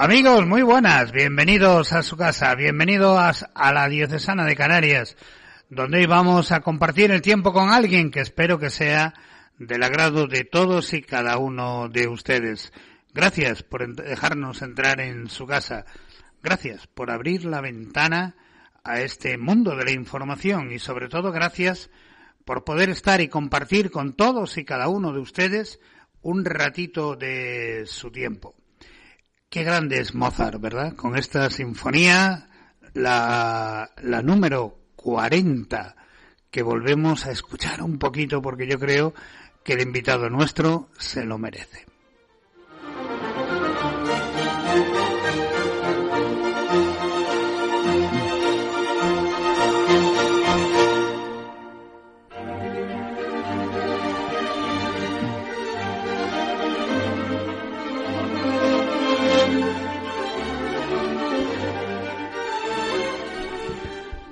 Amigos, muy buenas, bienvenidos a su casa, bienvenidos a la Diocesana de Canarias, donde hoy vamos a compartir el tiempo con alguien que espero que sea del agrado de todos y cada uno de ustedes. Gracias por dejarnos entrar en su casa, gracias por abrir la ventana a este mundo de la información y sobre todo gracias por poder estar y compartir con todos y cada uno de ustedes un ratito de su tiempo. Qué grande es Mozart, ¿verdad? Con esta sinfonía, la número 40, que volvemos a escuchar un poquito porque yo creo que el invitado nuestro se lo merece.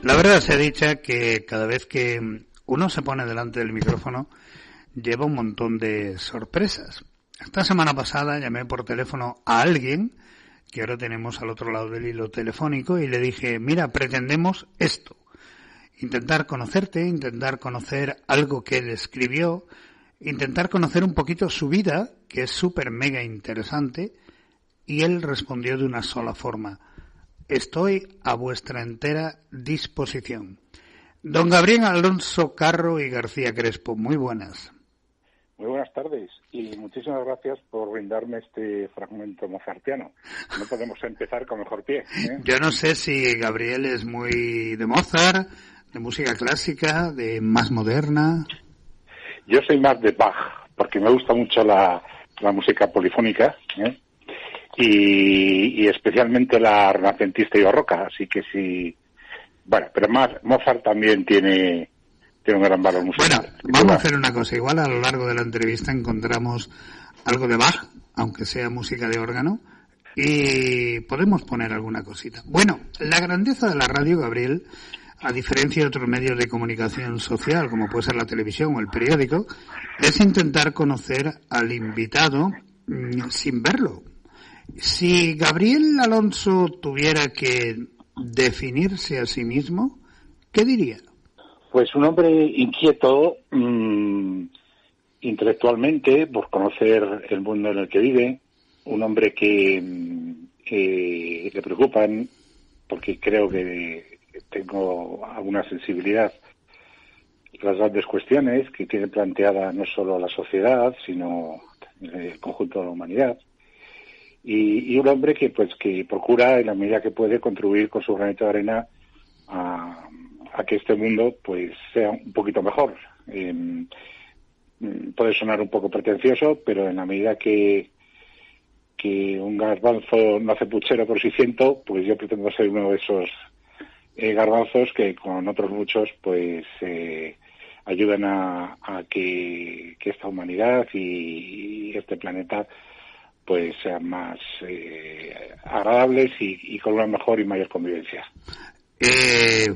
La verdad se ha dicho que cada vez que uno se pone delante del micrófono lleva un montón de sorpresas. Esta semana pasada llamé por teléfono a alguien que ahora tenemos al otro lado del hilo telefónico y le dije, mira, pretendemos esto, intentar conocerte, intentar conocer algo que él escribió, intentar conocer un poquito su vida, que es súper mega interesante, y él respondió de una sola forma. Estoy a vuestra entera disposición. Don Gabriel Alonso Carro y García Crespo, muy buenas. Muy buenas tardes y muchísimas gracias por brindarme este fragmento mozartiano. No podemos empezar con mejor pie, ¿eh? Yo no sé si Gabriel es muy de Mozart, de música clásica, de más moderna. Yo soy más de Bach, porque me gusta mucho la música polifónica, ¿eh? Y especialmente la renacentista y barroca, así que sí. Bueno, pero más Mozart también tiene un gran valor musical. Bueno, vamos a hacer una cosa, igual a lo largo de la entrevista encontramos algo de Bach, aunque sea música de órgano, y podemos poner alguna cosita. Bueno, la grandeza de la radio, Gabriel, a diferencia de otros medios de comunicación social, como puede ser la televisión o el periódico, es intentar conocer al invitado sin verlo. Si Gabriel Alonso tuviera que definirse a sí mismo, ¿qué diría? Pues un hombre inquieto intelectualmente por conocer el mundo en el que vive, un hombre que le preocupan, porque creo que tengo alguna sensibilidad, las grandes cuestiones que tiene planteada no solo la sociedad, sino el conjunto de la humanidad. Y un hombre que procura, en la medida que puede, contribuir con su granito de arena a que este mundo pues sea un poquito mejor. Puede sonar un poco pretencioso, pero en la medida que un garbanzo no hace puchero por sí ciento, pues yo pretendo ser uno de esos garbanzos que con otros muchos pues ayudan a que esta humanidad y este planeta pues sean más agradables y con una mejor y mayor convivencia.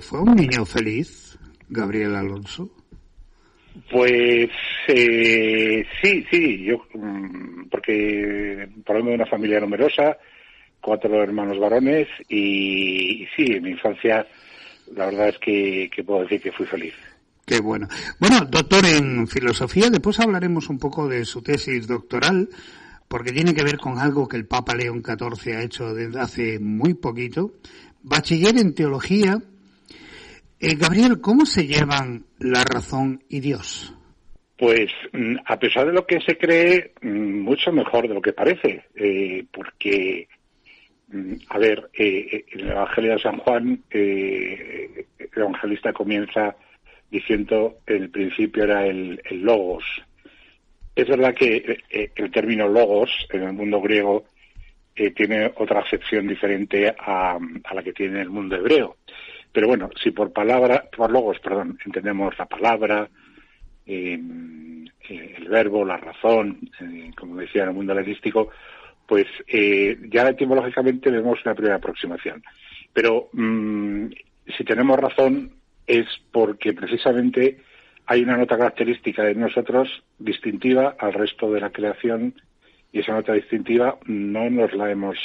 ¿Fue un niño feliz, Gabriel Alonso? Pues sí, yo porque provengo de una familia numerosa, 4 hermanos varones y sí, en mi infancia la verdad es que puedo decir que fui feliz. Qué bueno. Bueno, doctor en filosofía, después hablaremos un poco de su tesis doctoral, porque tiene que ver con algo que el Papa León XIV ha hecho desde hace muy poquito. Bachiller en teología. Gabriel, ¿cómo se llevan la razón y Dios? Pues a pesar de lo que se cree, mucho mejor de lo que parece, porque, a ver, en el Evangelio de San Juan, el evangelista comienza diciendo el principio era el logos. Es verdad que el término logos en el mundo griego tiene otra acepción diferente a la que tiene el mundo hebreo. Pero bueno, si por logos, entendemos la palabra, el verbo, la razón, como decía en el mundo helenístico, pues ya etimológicamente vemos una primera aproximación. Pero si tenemos razón es porque precisamente hay una nota característica de nosotros distintiva al resto de la creación y esa nota distintiva no nos la hemos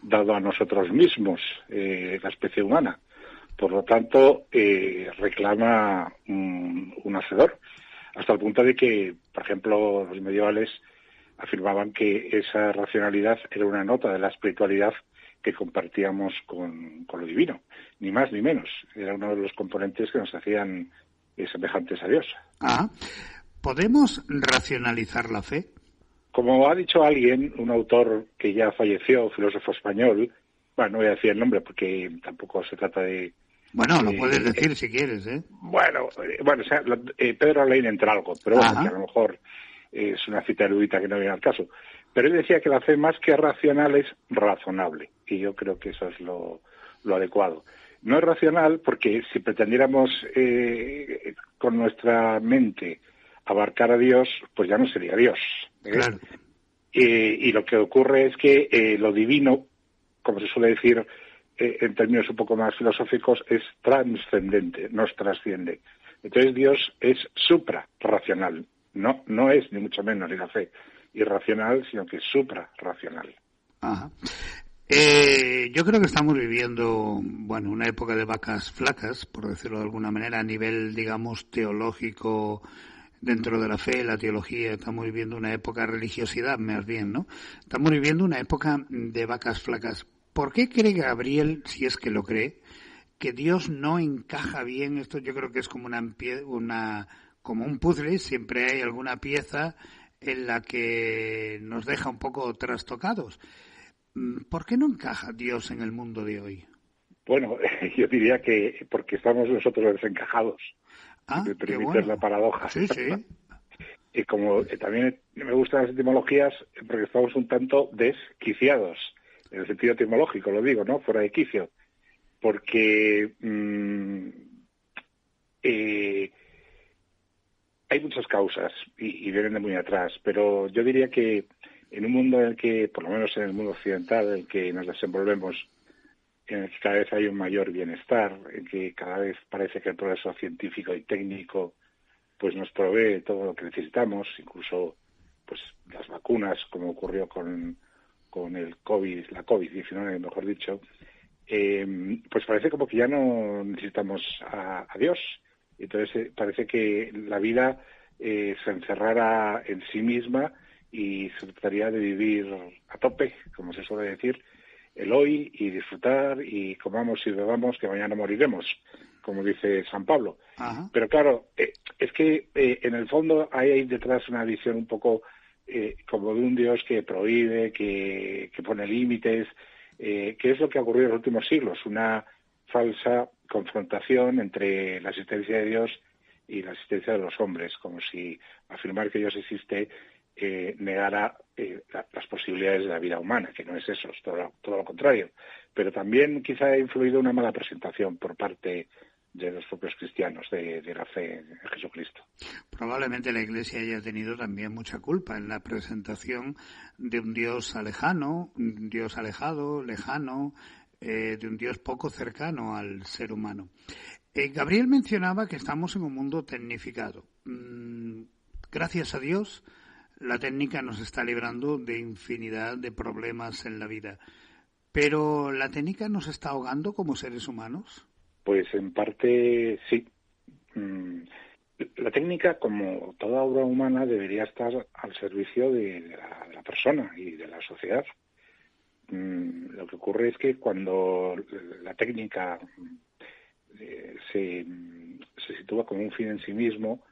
dado a nosotros mismos, la especie humana. Por lo tanto, reclama un hacedor, hasta el punto de que, por ejemplo, los medievales afirmaban que esa racionalidad era una nota de la espiritualidad que compartíamos con lo divino, ni más ni menos. Era uno de los componentes que nos hacían semejantes a Dios. ¿Podemos racionalizar la fe? Como ha dicho alguien, un autor que ya falleció, filósofo español, bueno, no voy a decir el nombre porque tampoco se trata de... Bueno, lo puedes decir si quieres, ¿eh? Bueno, o sea, Pedro Lein entra algo, pero bueno, que a lo mejor es una cita erudita que no viene al caso. Pero él decía que la fe más que racional es razonable, y yo creo que eso es lo adecuado. No es racional porque si pretendiéramos con nuestra mente abarcar a Dios, pues ya no sería Dios. Claro. Y lo que ocurre es que lo divino, como se suele decir en términos un poco más filosóficos, es trascendente, nos trasciende. Entonces Dios es suprarracional, no es ni mucho menos ni la fe irracional, sino que es suprarracional. Ajá. Yo creo que estamos viviendo, bueno, una época de vacas flacas, por decirlo de alguna manera, a nivel, digamos, teológico. Dentro de la fe, la teología, estamos viviendo una época de religiosidad, más bien, ¿no? Estamos viviendo una época de vacas flacas. ¿Por qué cree Gabriel, si es que lo cree, que Dios no encaja bien? Esto yo creo que es como como un puzzle, siempre hay alguna pieza en la que nos deja un poco trastocados. ¿Por qué no encaja Dios en el mundo de hoy? Bueno, yo diría que porque estamos nosotros desencajados. Me permites la paradoja. Sí. Y como también me gustan las etimologías, porque estamos un tanto desquiciados, en el sentido etimológico, lo digo, ¿no? Fuera de quicio. Porque hay muchas causas y vienen de muy atrás, pero yo diría que en un mundo en el que, por lo menos en el mundo occidental, en el que nos desenvolvemos, en el que cada vez hay un mayor bienestar, en que cada vez parece que el progreso científico y técnico pues nos provee todo lo que necesitamos, incluso pues las vacunas, como ocurrió con el COVID, la COVID-19, mejor dicho, pues parece como que ya no necesitamos a Dios. Entonces parece que la vida se encerrara en sí misma y se trataría de vivir a tope, como se suele decir, el hoy y disfrutar y comamos y bebamos que mañana moriremos, como dice San Pablo. Ajá. Pero claro, es que en el fondo hay detrás una visión un poco como de un Dios que prohíbe, que pone límites, que es lo que ha ocurrido en los últimos siglos, una falsa confrontación entre la existencia de Dios y la existencia de los hombres, como si afirmar que Dios existe negara las posibilidades de la vida humana, que no es eso, es todo lo contrario. Pero también quizá ha influido una mala presentación por parte de los propios cristianos de la fe en Jesucristo. Probablemente la Iglesia haya tenido también mucha culpa en la presentación de un Dios lejano, un Dios alejado, lejano, de un Dios poco cercano al ser humano. Gabriel mencionaba que estamos en un mundo tecnificado. Gracias a Dios, la técnica nos está librando de infinidad de problemas en la vida. ¿Pero la técnica nos está ahogando como seres humanos? Pues en parte sí. La técnica, como toda obra humana, debería estar al servicio de la persona y de la sociedad. Lo que ocurre es que cuando la técnica se sitúa como un fin en sí mismo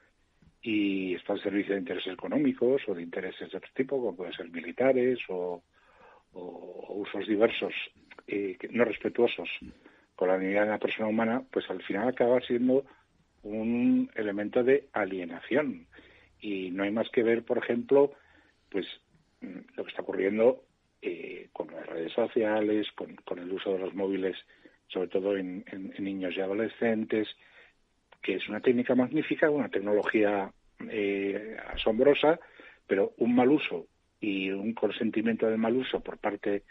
y está al servicio de intereses económicos o de intereses de otro tipo, como pueden ser militares o usos diversos no respetuosos con la dignidad de la persona humana, pues al final acaba siendo un elemento de alienación. Y no hay más que ver, por ejemplo, pues lo que está ocurriendo con las redes sociales, con el uso de los móviles, sobre todo en niños y adolescentes, que es una técnica magnífica, una tecnología asombrosa, pero un mal uso y un consentimiento del mal uso por parte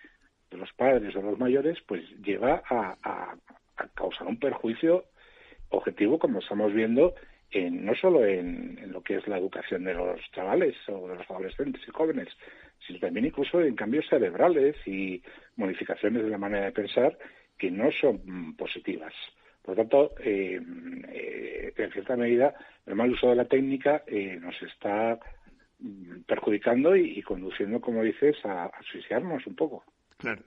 de los padres o los mayores, pues lleva a causar un perjuicio objetivo, como estamos viendo no solo en lo que es la educación de los chavales o de los adolescentes y jóvenes, sino también incluso en cambios cerebrales y modificaciones de la manera de pensar que no son positivas. Por lo tanto, en cierta medida, el mal uso de la técnica nos está perjudicando y conduciendo, como dices, a asfixiarnos un poco. Claro.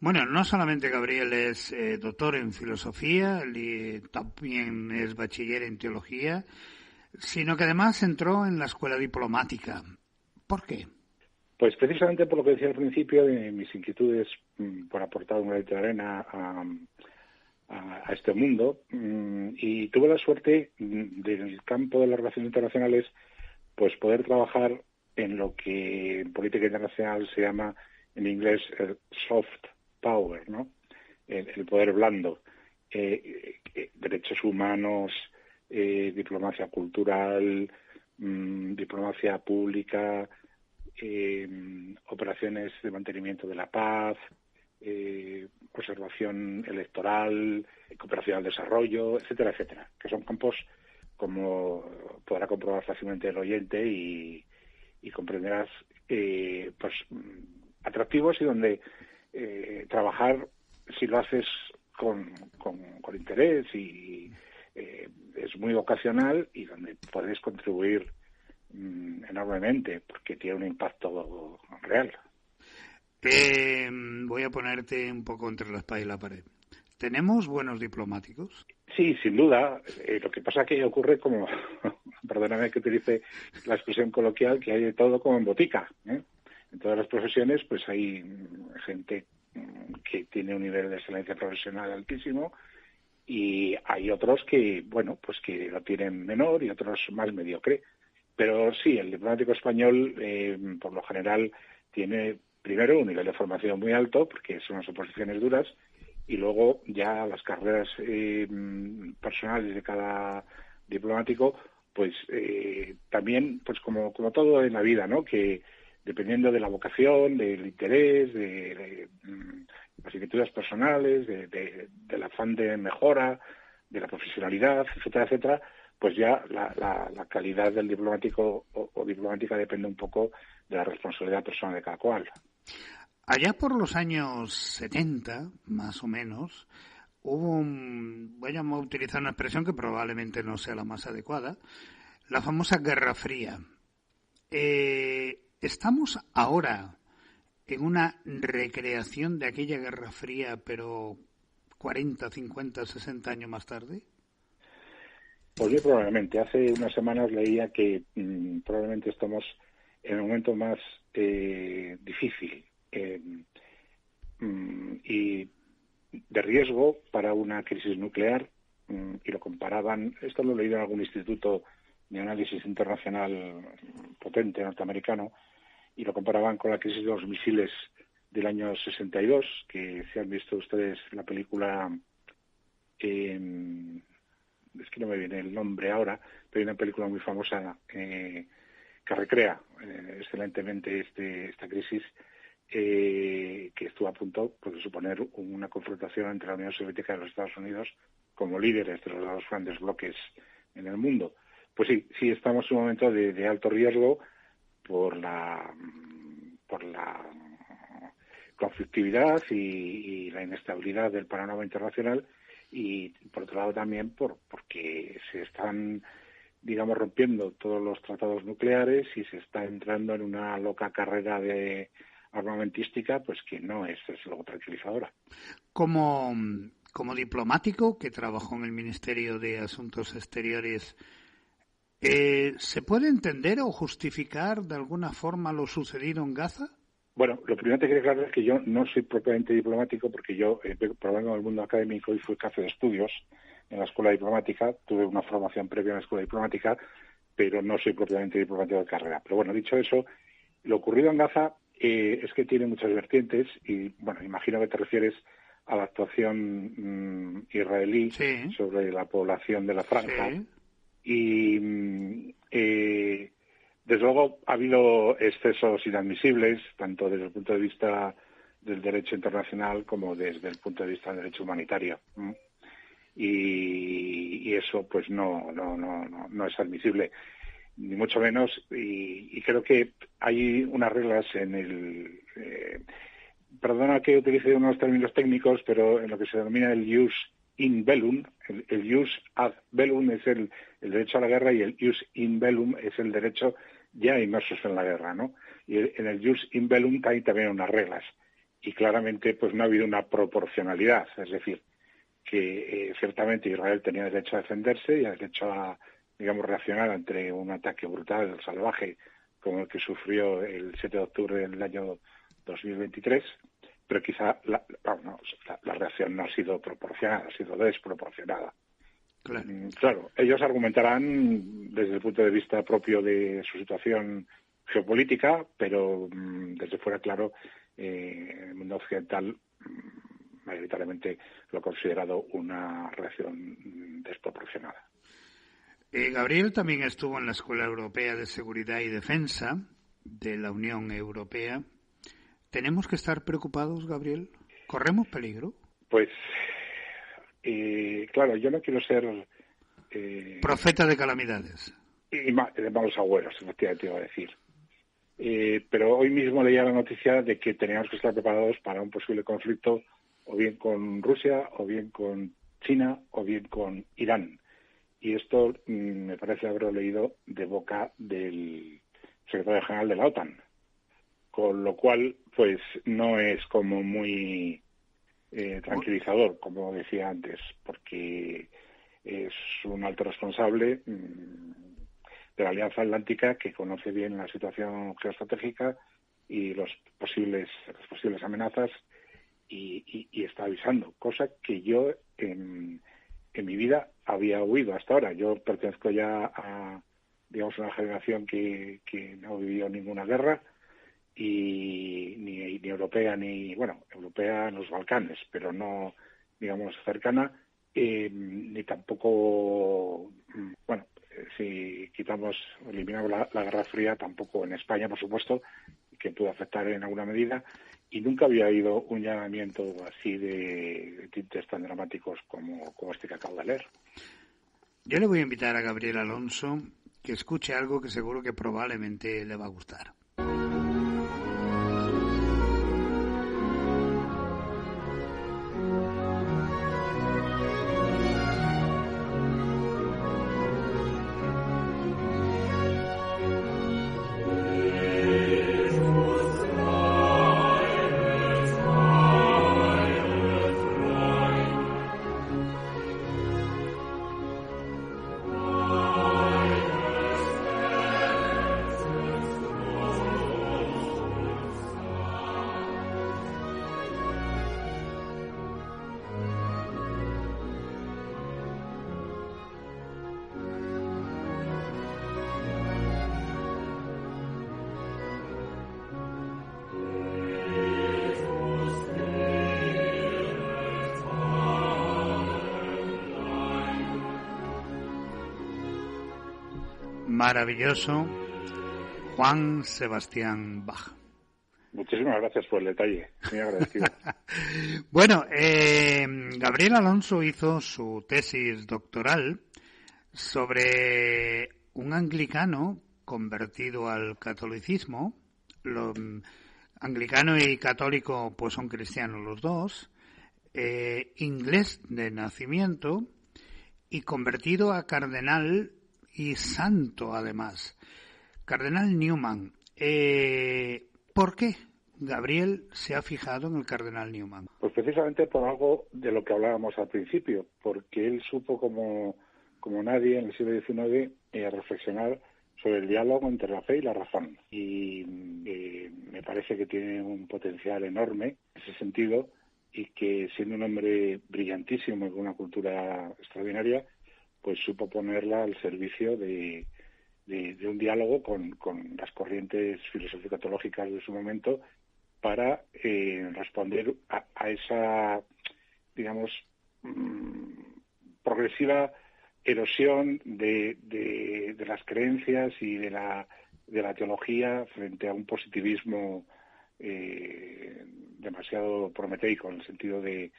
Bueno, no solamente Gabriel es doctor en filosofía, también es bachiller en teología, sino que además entró en la escuela diplomática. ¿Por qué? Pues precisamente por lo que decía al principio de mis inquietudes por aportar un granito de arena a este mundo, y tuve la suerte del campo de las relaciones internacionales pues poder trabajar en lo que en política internacional se llama en inglés el soft power, ¿no? El poder blando, derechos humanos, diplomacia cultural, diplomacia pública, operaciones de mantenimiento de la paz, observación electoral, cooperación al desarrollo, etcétera, etcétera, que son campos, como podrá comprobar fácilmente el oyente y comprenderás, pues atractivos y donde trabajar, si lo haces con interés y es muy vocacional, y donde puedes contribuir enormemente porque tiene un impacto real. Voy a ponerte un poco entre la espada y la pared. ¿Tenemos buenos diplomáticos? Sí, sin duda. Lo que pasa que ocurre como, perdóname que utilice la expresión coloquial, que hay de todo como en botica, ¿eh? En todas las profesiones pues hay gente que tiene un nivel de excelencia profesional altísimo, y hay otros que, bueno, pues que lo tienen menor y otros más mediocre. Pero sí, el diplomático español, por lo general, tiene primero un nivel de formación muy alto, porque son unas oposiciones duras, y luego ya las carreras personales de cada diplomático, pues también, pues como todo en la vida, ¿no? Que dependiendo de la vocación, del interés, de las inquietudes personales, del afán de mejora, de la profesionalidad, etcétera, etcétera, pues ya la calidad del diplomático o diplomática depende un poco de la responsabilidad personal de cada cual. Allá por los años 70, más o menos, hubo voy a utilizar una expresión que probablemente no sea la más adecuada, la famosa Guerra Fría. ¿Estamos ahora en una recreación de aquella Guerra Fría, pero 40, 50, 60 años más tarde? Pues muy probablemente. Hace unas semanas leía que probablemente estamos en el momento más difícil y de riesgo para una crisis nuclear, y lo comparaban, esto lo he leído en algún instituto de análisis internacional potente norteamericano, y lo comparaban con la crisis de los misiles del año 62, que si han visto ustedes la película, es que no me viene el nombre ahora, pero hay una película muy famosa que recrea excelentemente esta crisis, que estuvo a punto pues, de suponer una confrontación entre la Unión Soviética y los Estados Unidos como líderes de los dos grandes bloques en el mundo. Pues sí estamos en un momento de alto riesgo por la conflictividad y la inestabilidad del panorama internacional, y por otro lado también porque se están, digamos, rompiendo todos los tratados nucleares y se está entrando en una loca carrera de armamentística, pues que no es luego tranquilizadora. Como diplomático que trabajó en el Ministerio de Asuntos Exteriores, ¿se puede entender o justificar de alguna forma lo sucedido en Gaza? Bueno, lo primero que quiero aclarar es que yo no soy propiamente diplomático, porque yo probando en el mundo académico y fui jefe de estudios en la escuela diplomática, tuve una formación previa en la escuela diplomática, pero no soy propiamente diplomático de carrera. Pero bueno, dicho eso, lo ocurrido en Gaza es que tiene muchas vertientes y, bueno, imagino que te refieres a la actuación israelí sobre la población de la franja. Sí. Y desde luego ha habido excesos inadmisibles, tanto desde el punto de vista del derecho internacional como desde el punto de vista del derecho humanitario. y eso pues no es admisible, ni mucho menos, y creo que hay unas reglas en el perdona que utilice unos términos técnicos, pero en lo que se denomina el jus in bellum, el jus ad bellum es el derecho a la guerra y el jus in bellum es el derecho ya inmersos en la guerra, ¿no? Y en el jus in bellum hay también unas reglas, y claramente pues no ha habido una proporcionalidad, es decir, que ciertamente Israel tenía derecho a defenderse y derecho a, digamos, reaccionar ante un ataque brutal, salvaje, como el que sufrió el 7 de octubre del año 2023, pero quizá la reacción no ha sido proporcionada, ha sido desproporcionada. Claro, ellos argumentarán desde el punto de vista propio de su situación geopolítica, pero desde fuera, claro, el mundo occidental mayoritariamente lo ha considerado una reacción desproporcionada. Gabriel también estuvo en la Escuela Europea de Seguridad y Defensa de la Unión Europea. ¿Tenemos que estar preocupados, Gabriel? ¿Corremos peligro? Pues, claro, yo no quiero ser... profeta de calamidades. Y de malos agüeros, efectivamente, iba a decir. Pero hoy mismo leía la noticia de que teníamos que estar preparados para un posible conflicto o bien con Rusia, o bien con China, o bien con Irán. Y esto me parece haberlo leído de boca del secretario general de la OTAN. Con lo cual, pues no es como muy tranquilizador, como decía antes, porque es un alto responsable de la Alianza Atlántica que conoce bien la situación geoestratégica y las posibles amenazas y está avisando, cosa que yo en mi vida había oído hasta ahora. Yo pertenezco ya a, digamos, una generación que no vivió ninguna guerra, y ni europea europea en los Balcanes, pero no, digamos, cercana, ni tampoco, si eliminamos la Guerra Fría, tampoco en España, por supuesto, que pudo afectar en alguna medida, y nunca había habido un llamamiento así de tintes tan dramáticos como este que acabo de leer. Yo le voy a invitar a Gabriel Alonso que escuche algo que seguro que probablemente le va a gustar. Maravilloso, Juan Sebastián Bach. Muchísimas gracias por el detalle, muy agradecido. Bueno, Gabriel Alonso hizo su tesis doctoral sobre un anglicano convertido al catolicismo. Anglicano y católico pues son cristianos los dos, inglés de nacimiento y convertido a cardenal y santo además. Cardenal Newman. ¿Por qué Gabriel se ha fijado en el cardenal Newman? Pues precisamente por algo de lo que hablábamos al principio, porque él supo como nadie en el siglo XIX reflexionar sobre el diálogo entre la fe y la razón. Y me parece que tiene un potencial enorme en ese sentido, y que siendo un hombre brillantísimo y con una cultura extraordinaria, pues supo ponerla al servicio de un diálogo con las corrientes filosófico-teológicas de su momento para responder a esa, digamos, progresiva erosión de las creencias y de la teología frente a un positivismo demasiado prometeico, en el sentido de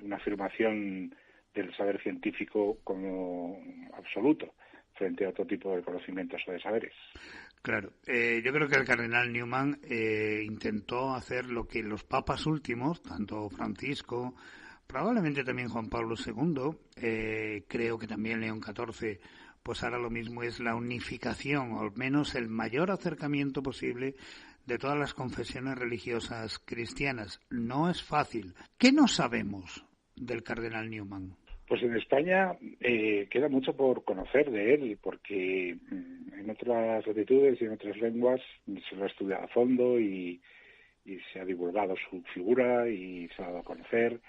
una afirmación del saber científico como absoluto frente a otro tipo de conocimientos o de saberes. Claro, yo creo que el cardenal Newman intentó hacer lo que los papas últimos, tanto Francisco, probablemente también Juan Pablo II, creo que también León XIV, pues ahora lo mismo, es la unificación, o al menos el mayor acercamiento posible de todas las confesiones religiosas cristianas. No es fácil. ¿Qué no sabemos del cardenal Newman? Pues en España queda mucho por conocer de él, porque en otras latitudes y en otras lenguas se lo ha estudiado a fondo y se ha divulgado su figura y se ha dado a conocer,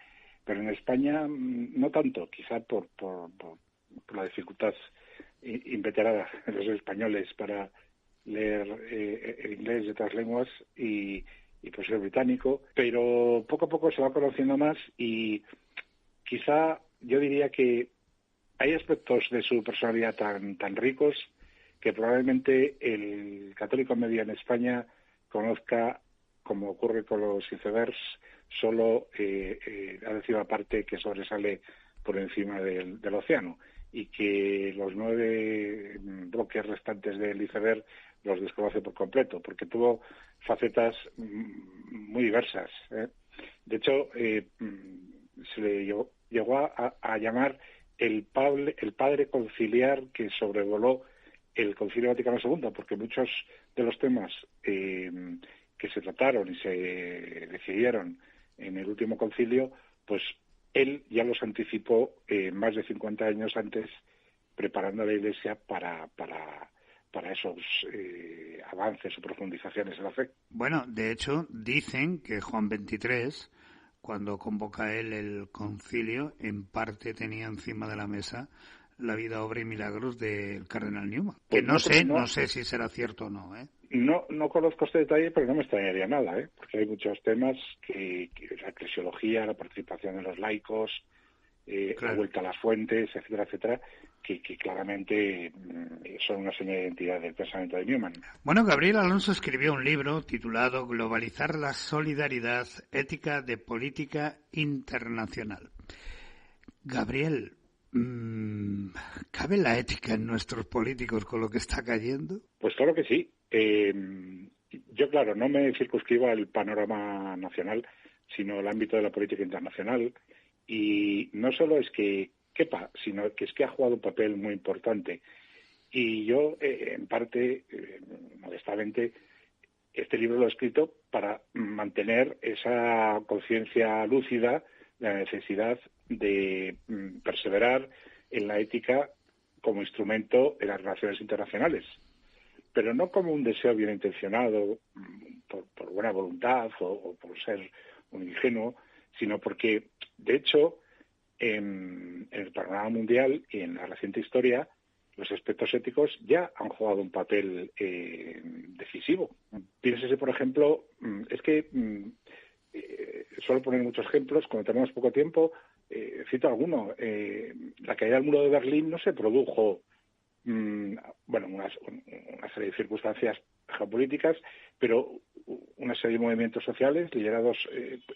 pero en España no tanto, quizá por la dificultad inveterada de los españoles para leer el inglés y otras lenguas y pues el británico, pero poco a poco se va conociendo más y quizá yo diría que hay aspectos de su personalidad tan ricos que probablemente el católico medio en España conozca, como ocurre con los icebergs, solo la décima parte que sobresale por encima del océano, y que los 9 bloques restantes del iceberg los desconoce por completo, porque tuvo facetas muy diversas. De hecho, se le llegó a llamar el padre conciliar que sobrevoló el Concilio Vaticano II, porque muchos de los temas que se trataron y se decidieron en el último concilio, pues él ya los anticipó más de 50 años antes, preparando a la Iglesia para esos avances o profundizaciones en la fe. Bueno, de hecho, dicen que Juan XXIII, cuando convoca él el concilio, en parte tenía encima de la mesa la vida, obra y milagros del cardenal Newman. Pues que no sé si será cierto o no, ¿eh? No conozco este detalle, pero no me extrañaría nada, porque hay muchos temas que la eclesiología, la participación de los laicos, claro, la vuelta a las fuentes, etcétera, etcétera, que claramente son una señal de identidad del pensamiento de Newman. Bueno, Gabriel Alonso escribió un libro titulado Globalizar la solidaridad, ética de política internacional. Gabriel, ¿cabe la ética en nuestros políticos con lo que está cayendo? Pues claro que sí. Yo, claro, no me circunscribo al panorama nacional, sino al ámbito de la política internacional. Y no solo es que quepa, sino que es que ha jugado un papel muy importante. Y yo, en parte, modestamente, este libro lo he escrito para mantener esa conciencia lúcida de la necesidad de perseverar en la ética como instrumento de las relaciones internacionales, pero no como un deseo bien intencionado, por buena voluntad o por ser un ingenuo, sino porque, de hecho, en el panorama mundial y en la reciente historia, los aspectos éticos ya han jugado un papel decisivo. Piénsese, por ejemplo, es que suelo poner muchos ejemplos, como tenemos poco tiempo, cito alguno. La caída del muro de Berlín no se produjo, una serie de circunstancias geopolíticas, pero una serie de movimientos sociales liderados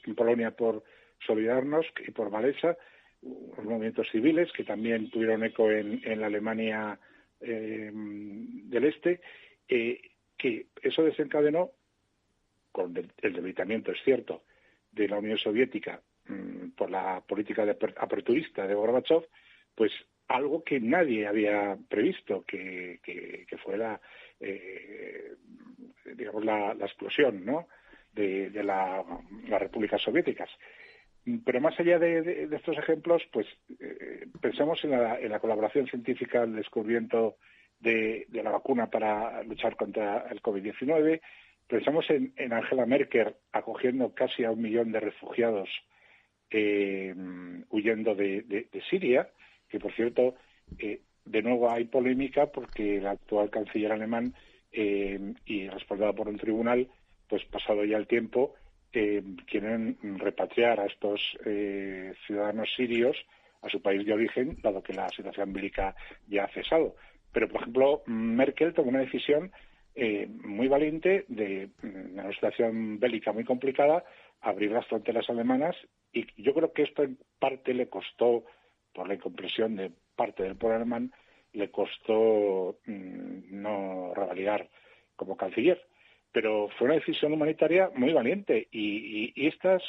en Polonia por Solidarność y por Walesa, unos movimientos civiles que también tuvieron eco en la Alemania del Este, que eso desencadenó, con el debilitamiento, es cierto, de la Unión Soviética por la política aperturista de Gorbachev, pues algo que nadie había previsto, que fuera, la explosión, ¿no?, de las repúblicas soviéticas. Pero más allá de estos ejemplos, pues pensemos en la colaboración científica, el descubrimiento de la vacuna para luchar contra el COVID-19. Pensamos en Angela Merkel acogiendo casi a 1 millón de refugiados huyendo de Siria, que por cierto, de nuevo hay polémica porque el actual canciller alemán, y respaldado por un tribunal, pues pasado ya el tiempo, quieren repatriar a estos ciudadanos sirios a su país de origen, dado que la situación bélica ya ha cesado. Pero, por ejemplo, Merkel tomó una decisión muy valiente de una situación bélica muy complicada, abrir las fronteras alemanas, y yo creo que esto en parte le costó por la incomprensión de parte del pueblo alemán, le costó no revalidar como canciller. Pero fue una decisión humanitaria muy valiente y estos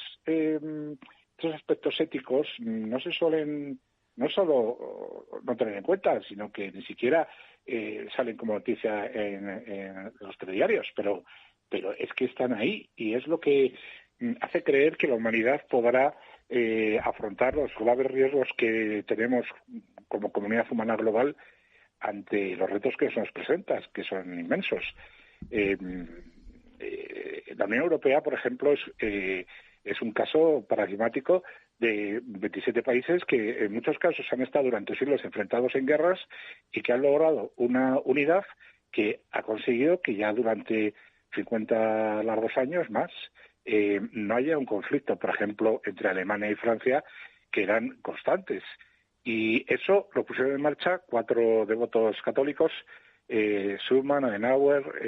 aspectos éticos no se suelen no solo no tener en cuenta, sino que ni siquiera salen como noticia en los telediarios, pero es que están ahí y es lo que hace creer que la humanidad podrá afrontar los graves riesgos que tenemos como comunidad humana global ante los retos que se nos presentan, que son inmensos. La Unión Europea, por ejemplo, es un caso paradigmático de 27 países que en muchos casos han estado durante siglos enfrentados en guerras y que han logrado una unidad que ha conseguido que ya durante 50 largos años más no haya un conflicto, por ejemplo, entre Alemania y Francia, que eran constantes. Y eso lo pusieron en marcha 4 devotos católicos, Schuman, Adenauer,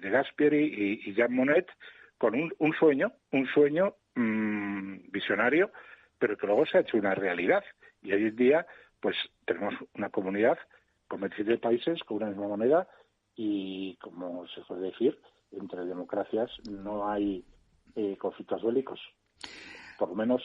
de Gasperi y Jean Monnet, con un sueño visionario, pero que luego se ha hecho una realidad. Y hoy en día, pues tenemos una comunidad con 27 países, con una misma moneda, y como se suele decir, entre democracias no hay conflictos bélicos. Por lo menos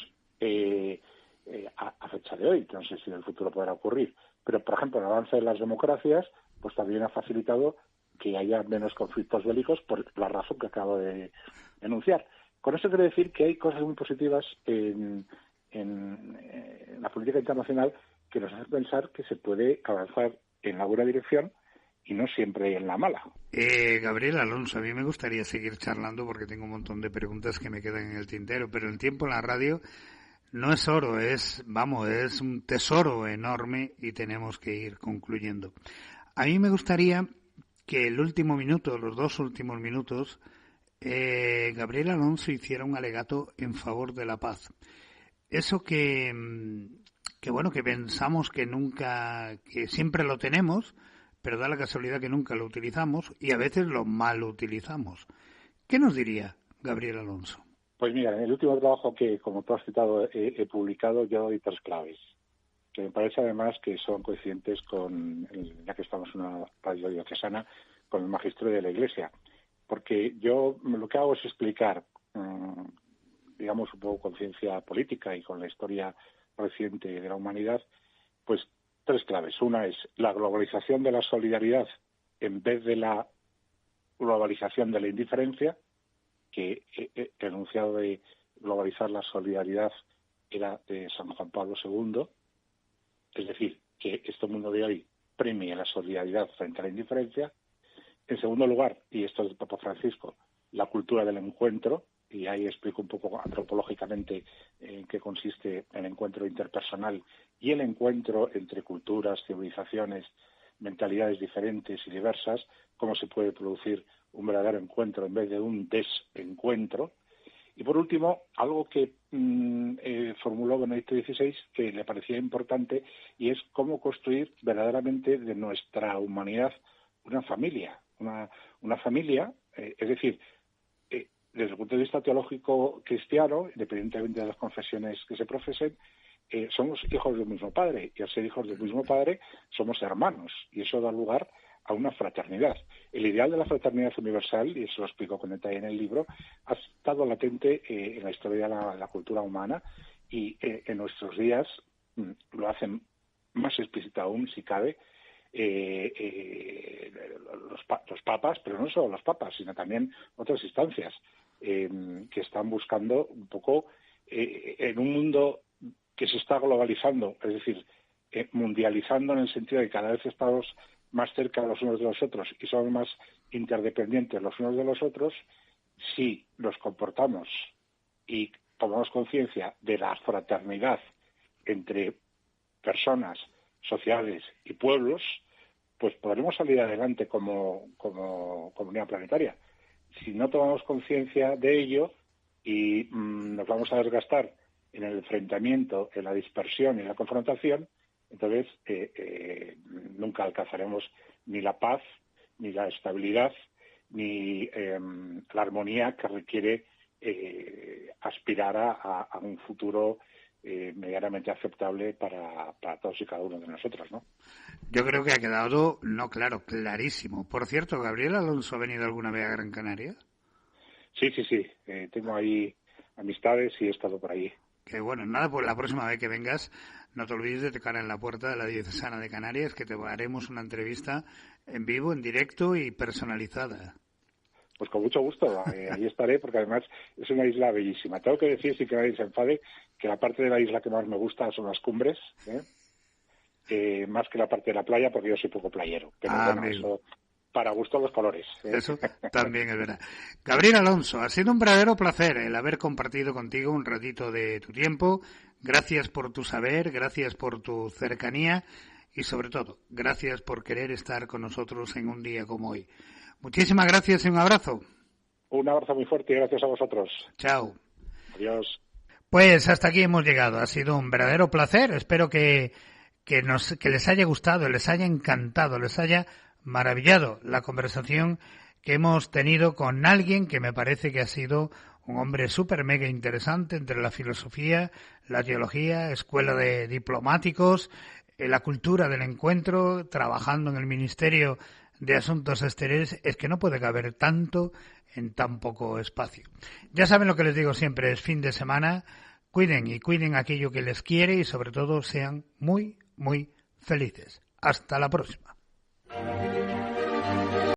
a fecha de hoy, que no sé si en el futuro podrá ocurrir. Pero, por ejemplo, el avance de las democracias pues también ha facilitado que haya menos conflictos bélicos por la razón que acabo de enunciar. Con eso quiero decir que hay cosas muy positivas en la política internacional que nos hacen pensar que se puede avanzar en la buena dirección y no siempre en la mala. Gabriel Alonso, a mí me gustaría seguir charlando porque tengo un montón de preguntas que me quedan en el tintero, pero el tiempo en la radio no es oro, es un tesoro enorme y tenemos que ir concluyendo. A mí me gustaría que el último minuto, los 2 últimos minutos, Gabriel Alonso hiciera un alegato en favor de la paz. Eso que pensamos que siempre lo tenemos, pero da la casualidad que nunca lo utilizamos y a veces lo mal utilizamos. ¿Qué nos diría Gabriel Alonso? Pues mira, en el último trabajo que, como tú has citado, he publicado, yo doy 3 claves, que me parece además que son coincidentes con, ya que estamos en una radio diocesana, con el magisterio de la Iglesia. Porque yo lo que hago es explicar, digamos, un poco con ciencia política y con la historia reciente de la humanidad, pues 3 claves. Una es la globalización de la solidaridad en vez de la globalización de la indiferencia, que el enunciado de globalizar la solidaridad era de San Juan Pablo II, es decir, que este mundo de hoy premia la solidaridad frente a la indiferencia. En segundo lugar, y esto es del Papa Francisco, la cultura del encuentro, y ahí explico un poco antropológicamente en qué consiste el encuentro interpersonal y el encuentro entre culturas, civilizaciones, mentalidades diferentes y diversas, cómo se puede producir un verdadero encuentro en vez de un desencuentro. Y por último, algo que formuló Benedicto XVI, que le parecía importante, y es cómo construir verdaderamente de nuestra humanidad una familia. Una familia, es decir, desde el punto de vista teológico cristiano, independientemente de las confesiones que se profesen, somos hijos del mismo Padre, y al ser hijos del mismo Padre somos hermanos, y eso da lugar a una fraternidad. El ideal de la fraternidad universal, y eso lo explico con detalle en el libro, ha estado latente en la historia de la cultura humana, y en nuestros días lo hacen más explícito aún, si cabe, los papas, pero no solo los papas, sino también otras instancias que están buscando un poco en un mundo que se está globalizando, es decir, mundializando en el sentido de que cada vez estamos más cerca los unos de los otros y somos más interdependientes los unos de los otros. Si nos comportamos y tomamos conciencia de la fraternidad entre personas, sociedades y pueblos, pues podremos salir adelante como comunidad planetaria. Si no tomamos conciencia de ello y nos vamos a desgastar en el enfrentamiento, en la dispersión y en la confrontación, entonces nunca alcanzaremos ni la paz, ni la estabilidad, ni la armonía que requiere aspirar a un futuro medianamente aceptable para todos y cada uno de nosotros, ¿no? Yo creo que ha quedado, clarísimo. Por cierto, ¿Gabriel Alonso ha venido alguna vez a Gran Canaria? Sí. Tengo ahí amistades y he estado por ahí. Que bueno, nada, pues la próxima vez que vengas, no te olvides de tocar en la puerta de la Diocesana de Canarias, que te haremos una entrevista en vivo, en directo y personalizada. Pues con mucho gusto, ahí estaré, porque además es una isla bellísima. Tengo que decir, sin que nadie se enfade, que la parte de la isla que más me gusta son las cumbres, más que la parte de la playa, porque yo soy poco playero. Pero eso, para gusto los colores. Eso también es verdad. Gabriel Alonso, ha sido un verdadero placer el haber compartido contigo un ratito de tu tiempo. Gracias por tu saber, gracias por tu cercanía y sobre todo, gracias por querer estar con nosotros en un día como hoy. Muchísimas gracias y un abrazo. Un abrazo muy fuerte y gracias a vosotros. Chao. Adiós. Pues hasta aquí hemos llegado. Ha sido un verdadero placer. Espero que les haya gustado, les haya encantado, les haya maravillado la conversación que hemos tenido con alguien que me parece que ha sido un hombre súper mega interesante entre la filosofía, la teología, escuela de diplomáticos, la cultura del encuentro, trabajando en el Ministerio de Asuntos Exteriores. Es que no puede caber tanto en tan poco espacio. Ya saben lo que les digo siempre, es fin de semana. Cuiden aquello que les quiere y sobre todo sean muy, muy felices. Hasta la próxima.